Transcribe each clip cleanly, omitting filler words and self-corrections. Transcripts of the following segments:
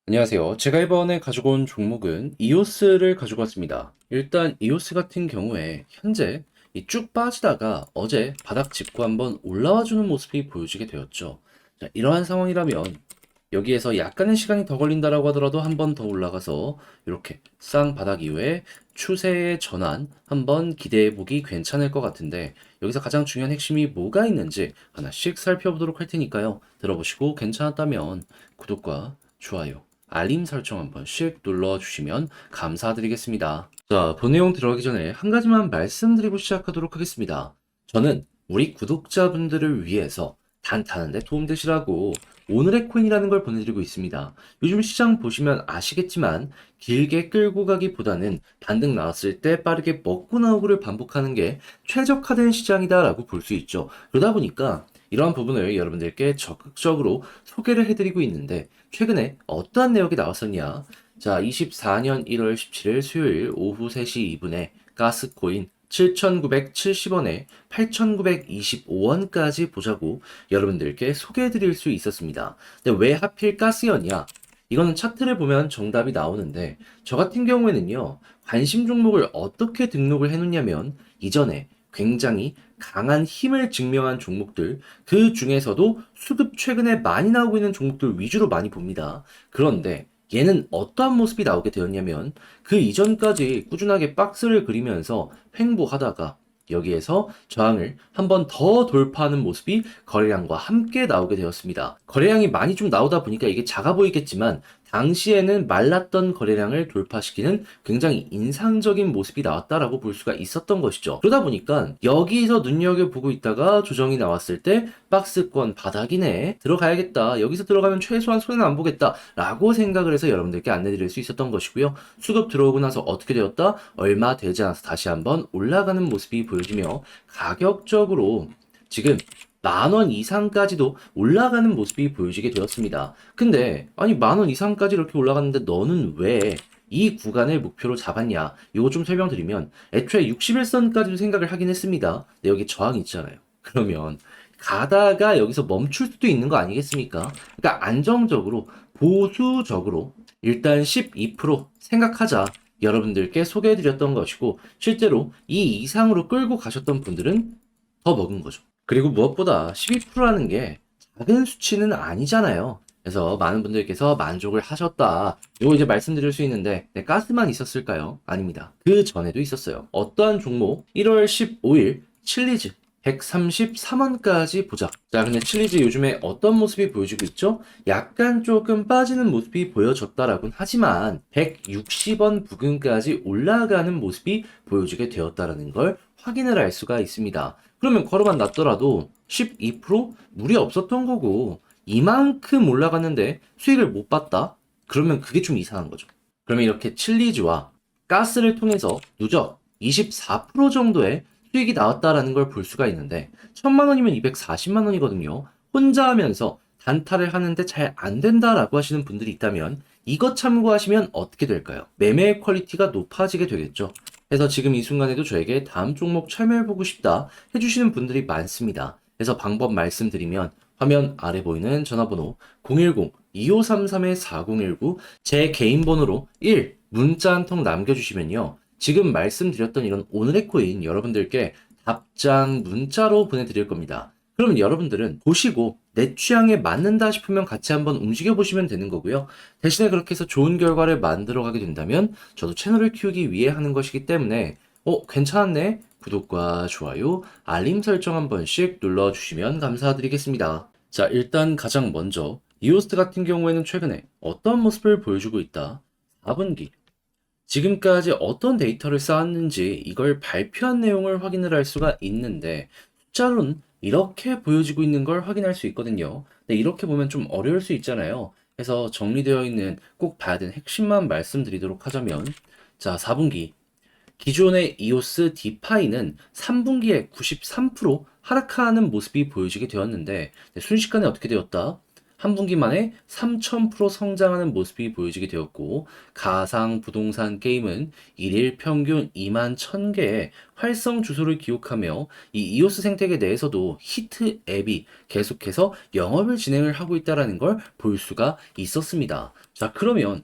안녕하세요. 제가 이번에 가지고 온 종목은 이오스를 가지고 왔습니다. 일단 이오스 같은 경우에 현재 이 쭉 빠지다가 어제 바닥 짚고 한번 올라와 주는 모습이 보여지게 되었죠. 자, 이러한 상황이라면 여기에서 약간의 시간이 더 걸린다라고 하더라도 한 번 더 올라가서 이렇게 쌍바닥 이후에 추세의 전환 한번 기대해 보기 괜찮을 것 같은데, 여기서 가장 중요한 핵심이 뭐가 있는지 하나씩 살펴보도록 할 테니까요. 들어보시고 괜찮았다면 구독과 좋아요, 알림 설정 한 번씩 눌러주시면 감사드리겠습니다. 자, 본 내용 들어가기 전에 한 가지만 말씀드리고 시작하도록 하겠습니다. 저는 우리 구독자분들을 위해서 단타하는데 도움되시라고 오늘의 코인이라는 걸 보내드리고 있습니다. 요즘 시장 보시면 아시겠지만 길게 끌고 가기보다는 반등 나왔을 때 빠르게 먹고 나오기를 반복하는 게 최적화된 시장이다라고 볼 수 있죠. 그러다 보니까 이러한 부분을 여러분들께 적극적으로 소개를 해드리고 있는데, 최근에 어떠한 내역이 나왔었냐? 자, 24년 1월 17일 수요일 오후 3시 2분에 가스코인 7,970원에 8,925원까지 보자고 여러분들께 소개해드릴 수 있었습니다. 근데 왜 하필 가스였냐? 이거는 차트를 보면 정답이 나오는데, 저 같은 경우에는요, 관심 종목을 어떻게 등록을 해놓냐면, 이전에 굉장히 강한 힘을 증명한 종목들, 그 중에서도 수급 최근에 많이 나오고 있는 종목들 위주로 많이 봅니다. 그런데 얘는 어떠한 모습이 나오게 되었냐면, 그 이전까지 꾸준하게 박스를 그리면서 횡보하다가 여기에서 저항을 한 번 더 돌파하는 모습이 거래량과 함께 나오게 되었습니다. 거래량이 많이 좀 나오다 보니까 이게 작아 보이겠지만, 당시에는 말랐던 거래량을 돌파시키는 굉장히 인상적인 모습이 나왔다라고 볼 수가 있었던 것이죠. 그러다 보니까 여기서 눈여겨보고 있다가 조정이 나왔을 때 박스권 바닥이네, 들어가야겠다, 여기서 들어가면 최소한 손해는 안 보겠다 라고 생각을 해서 여러분들께 안내드릴 수 있었던 것이고요. 수급 들어오고 나서 어떻게 되었다? 얼마 되지 않아서 다시 한번 올라가는 모습이 보여지며, 가격적으로 지금 10,000원 이상까지도 올라가는 모습이 보여지게 되었습니다. 근데 아니 10,000원 이상까지 이렇게 올라갔는데 너는 왜 이 구간을 목표로 잡았냐? 이거 좀 설명드리면, 애초에 61선까지도 생각을 하긴 했습니다. 근데 여기 저항이 있잖아요. 그러면 가다가 여기서 멈출 수도 있는 거 아니겠습니까? 그러니까 안정적으로 보수적으로 일단 12% 생각하자 여러분들께 소개해드렸던 것이고, 실제로 이 이상으로 끌고 가셨던 분들은 더 먹은 거죠. 그리고 무엇보다 12%라는 게 작은 수치는 아니잖아요. 그래서 많은 분들께서 만족을 하셨다, 이거 이제 말씀드릴 수 있는데, 네, 가스만 있었을까요? 아닙니다. 그 전에도 있었어요. 어떠한 종목? 1월 15일 칠리즈 133원까지 보자. 자, 근데 칠리즈 요즘에 어떤 모습이 보여지고 있죠? 약간 조금 빠지는 모습이 보여졌다라고는 하지만 160원 부근까지 올라가는 모습이 보여지게 되었다라는 걸 확인을 할 수가 있습니다. 그러면 걸어만 놨더라도 12% 무리 없었던 거고, 이만큼 올라갔는데 수익을 못 봤다? 그러면 그게 좀 이상한 거죠. 그러면 이렇게 칠리즈와 가스를 통해서 누적 24% 정도의 수익이 나왔다라는 걸 볼 수가 있는데, 1,000만 원이면 240만 원이거든요. 혼자 하면서 단타를 하는데 잘 안 된다라고 하시는 분들이 있다면 이것 참고하시면 어떻게 될까요? 매매의 퀄리티가 높아지게 되겠죠. 그래서 지금 이 순간에도 저에게 다음 종목 참여해보고 싶다 해주시는 분들이 많습니다. 그래서 방법 말씀드리면, 화면 아래 보이는 전화번호 010-2533-4019, 제 개인 번호로 1 문자 한 통 남겨주시면요, 지금 말씀드렸던 이런 오늘의 코인 여러분들께 답장 문자로 보내드릴 겁니다. 그러면 여러분들은 보시고 내 취향에 맞는다 싶으면 같이 한번 움직여 보시면 되는 거고요. 대신에 그렇게 해서 좋은 결과를 만들어 가게 된다면 저도 채널을 키우기 위해 하는 것이기 때문에, 괜찮았네? 구독과 좋아요, 알림 설정 한 번씩 눌러주시면 감사드리겠습니다. 자, 일단 가장 먼저 이오스트 같은 경우에는 최근에 어떤 모습을 보여주고 있다? 4분기 지금까지 어떤 데이터를 쌓았는지 이걸 발표한 내용을 확인을 할 수가 있는데, 숫자로는 이렇게 보여지고 있는 걸 확인할 수 있거든요. 근데 이렇게 보면 좀 어려울 수 있잖아요. 그래서 정리되어 있는 꼭 봐야 되는 핵심만 말씀드리도록 하자면, 자, 4분기 기존의 이오스 디파이는 3분기에 93% 하락하는 모습이 보여지게 되었는데, 순식간에 어떻게 되었다? 한 분기 만에 3000% 성장하는 모습이 보여지게 되었고, 가상 부동산 게임은 일일 평균 2만 1000개의 활성 주소를 기록하며 이 이오스 생태계 내에서도 히트 앱이 계속해서 영업을 진행을 하고 있다는 걸 볼 수가 있었습니다. 자, 그러면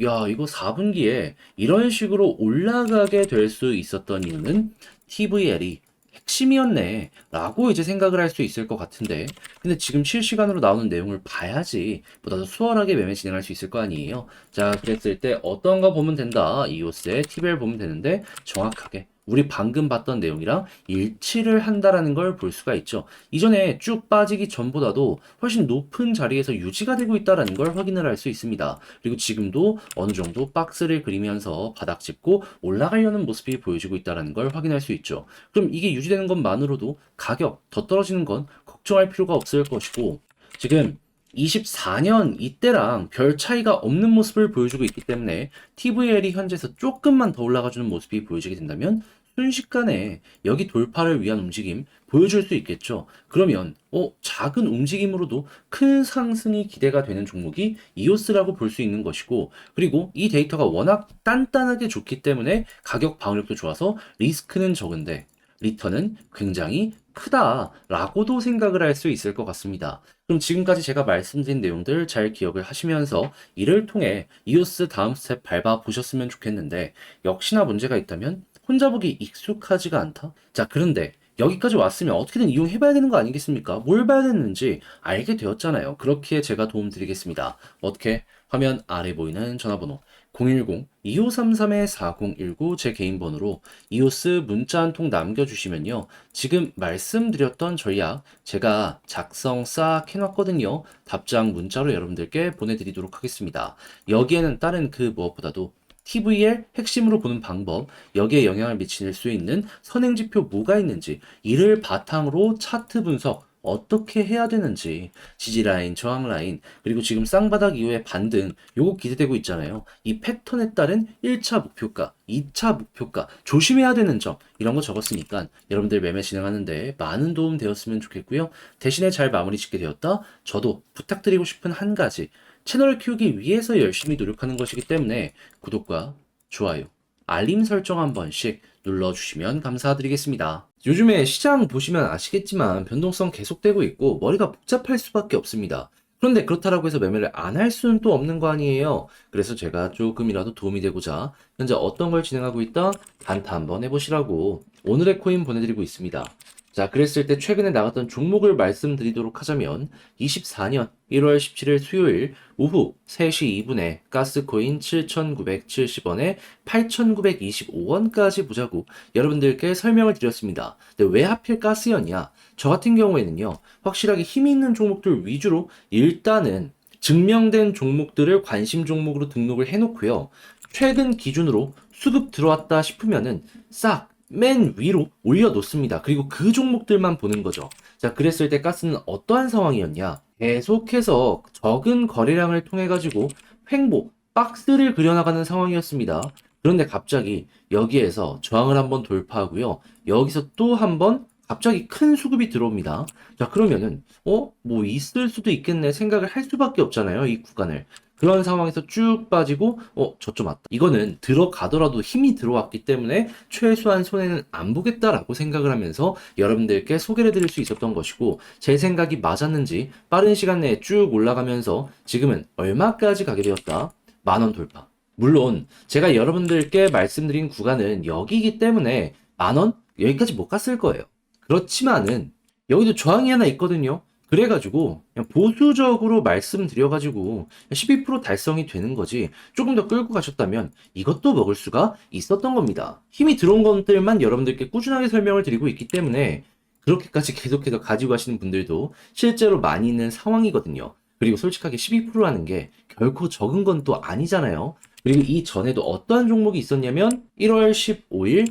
야, 이거 4분기에 이런 식으로 올라가게 될 수 있었던 이유는 TVL이 핵심이었네 라고 이제 생각을 할 수 있을 것 같은데, 근데 지금 실시간으로 나오는 내용을 봐야지 보다 더 수월하게 매매 진행할 수 있을 거 아니에요. 자, 그랬을 때 어떤 거 보면 된다, 이오스의 TVL 보면 되는데 정확하게 우리 방금 봤던 내용이랑 일치를 한다라는 걸 볼 수가 있죠. 이전에 쭉 빠지기 전보다도 훨씬 높은 자리에서 유지가 되고 있다라는 걸 확인을 할 수 있습니다. 그리고 지금도 어느 정도 박스를 그리면서 바닥 짚고 올라가려는 모습이 보여지고 있다라는 걸 확인할 수 있죠. 그럼 이게 유지되는 것만으로도 가격 더 떨어지는 건 걱정할 필요가 없을 것이고, 지금 24년 이때랑 별 차이가 없는 모습을 보여주고 있기 때문에 TVL이 현재에서 조금만 더 올라가주는 모습이 보여지게 된다면 순식간에 여기 돌파를 위한 움직임 보여줄 수 있겠죠. 그러면 작은 움직임으로도 큰 상승이 기대가 되는 종목이 이오스라고 볼 수 있는 것이고, 그리고 이 데이터가 워낙 단단하게 좋기 때문에 가격 방어력도 좋아서 리스크는 적은데 리턴은 굉장히 크다라고도 생각을 할 수 있을 것 같습니다. 그럼 지금까지 제가 말씀드린 내용들 잘 기억을 하시면서 이를 통해 이오스 다음 스텝 밟아 보셨으면 좋겠는데, 역시나 문제가 있다면 혼자 보기 익숙하지가 않다? 자, 그런데 여기까지 왔으면 어떻게든 이용해봐야 되는 거 아니겠습니까? 뭘 봐야 되는지 알게 되었잖아요. 그렇기에 제가 도움드리겠습니다. 어떻게? 화면 아래 보이는 전화번호 010-2533-4019 제 개인 번호로 이오스 문자 한 통 남겨주시면요, 지금 말씀드렸던 전략 제가 작성 싹 해놨거든요. 답장 문자로 여러분들께 보내드리도록 하겠습니다. 여기에는 다른 그 무엇보다도 TVL 핵심으로 보는 방법, 여기에 영향을 미칠 수 있는 선행지표 뭐가 있는지, 이를 바탕으로 차트 분석 어떻게 해야 되는지, 지지라인, 저항라인, 그리고 지금 쌍바닥 이후에 반등, 요거 기대되고 있잖아요. 이 패턴에 따른 1차 목표가, 2차 목표가, 조심해야 되는 점, 이런 거 적었으니까 여러분들 매매 진행하는데 많은 도움 되었으면 좋겠고요. 대신에 잘 마무리 짓게 되었다? 저도 부탁드리고 싶은 한 가지, 채널을 키우기 위해서 열심히 노력하는 것이기 때문에 구독과 좋아요, 알림 설정 한 번씩 눌러주시면 감사드리겠습니다. 요즘에 시장 보시면 아시겠지만 변동성 계속되고 있고 머리가 복잡할 수밖에 없습니다. 그런데 그렇다고 해서 매매를 안 할 수는 또 없는 거 아니에요. 그래서 제가 조금이라도 도움이 되고자 현재 어떤 걸 진행하고 있다? 단타 한번 해보시라고 오늘의 코인 보내드리고 있습니다. 자, 그랬을 때 최근에 나갔던 종목을 말씀드리도록 하자면 24년 1월 17일 수요일 오후 3시 2분에 가스코인 7,970원에 8,925원까지 보자고 여러분들께 설명을 드렸습니다. 근데 왜 하필 가스였냐? 저 같은 경우에는요, 확실하게 힘이 있는 종목들 위주로 일단은 증명된 종목들을 관심 종목으로 등록을 해놓고요, 최근 기준으로 수급 들어왔다 싶으면은 싹 맨 위로 올려놓습니다. 그리고 그 종목들만 보는 거죠. 자, 그랬을 때 가스는 어떠한 상황이었냐? 계속해서 적은 거래량을 통해 가지고 횡보, 박스를 그려나가는 상황이었습니다. 그런데 갑자기 여기에서 저항을 한번 돌파하고요, 여기서 또 한번 갑자기 큰 수급이 들어옵니다. 자, 그러면은 뭐 있을 수도 있겠네 생각을 할 수밖에 없잖아요, 이 구간을. 그런 상황에서 쭉 빠지고 저쪽 맞다, 이거는 들어가더라도 힘이 들어왔기 때문에 최소한 손해는 안 보겠다라고 생각을 하면서 여러분들께 소개를 해드릴 수 있었던 것이고, 제 생각이 맞았는지 빠른 시간 내에 쭉 올라가면서 지금은 얼마까지 가게 되었다? 10,000원 돌파. 물론 제가 여러분들께 말씀드린 구간은 여기이기 때문에 10,000원? 여기까지 못 갔을 거예요. 그렇지만은 여기도 저항이 하나 있거든요. 그래가지고 그냥 보수적으로 말씀드려가지고 12% 달성이 되는 거지, 조금 더 끌고 가셨다면 이것도 먹을 수가 있었던 겁니다. 힘이 들어온 것들만 여러분들께 꾸준하게 설명을 드리고 있기 때문에 그렇게까지 계속해서 가지고 가시는 분들도 실제로 많이 있는 상황이거든요. 그리고 솔직하게 12%라는 게 결코 적은 건 또 아니잖아요. 그리고 이 전에도 어떠한 종목이 있었냐면 1월 15일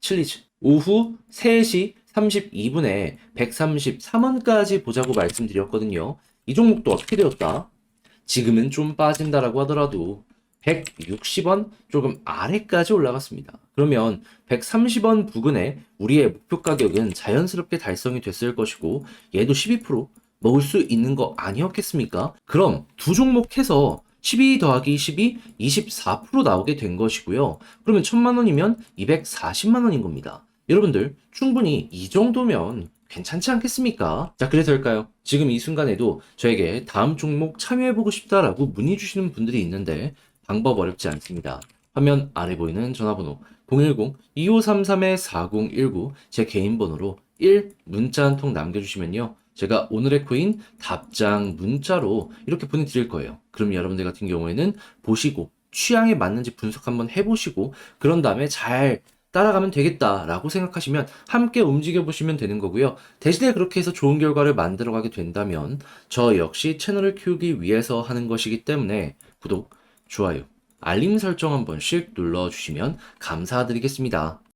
칠리즈 오후 3시 32분에 133원까지 보자고 말씀드렸거든요. 이 종목도 어떻게 되었다? 지금은 좀 빠진다라고 하더라도 160원 조금 아래까지 올라갔습니다. 그러면 130원 부근에 우리의 목표 가격은 자연스럽게 달성이 됐을 것이고, 얘도 12% 먹을 수 있는 거 아니었겠습니까? 그럼 두 종목 해서 12 더하기 12, 24% 나오게 된 것이고요. 그러면 1000만 원이면 240만 원인 겁니다. 여러분들, 충분히 이 정도면 괜찮지 않겠습니까? 자, 그래서일까요? 지금 이 순간에도 저에게 다음 종목 참여해보고 싶다라고 문의 주시는 분들이 있는데 방법 어렵지 않습니다. 화면 아래 보이는 전화번호 010-2533-4019 제 개인 번호로 1 문자 한 통 남겨주시면요. 제가 오늘의 코인 답장 문자로 이렇게 보내드릴 거예요. 그럼 여러분들 같은 경우에는 보시고 취향에 맞는지 분석 한번 해보시고 그런 다음에 잘 따라가면 되겠다라고 생각하시면 함께 움직여 보시면 되는 거고요. 대신에 그렇게 해서 좋은 결과를 만들어 가게 된다면 저 역시 채널을 키우기 위해서 하는 것이기 때문에 구독, 좋아요, 알림 설정 한 번씩 눌러주시면 감사드리겠습니다.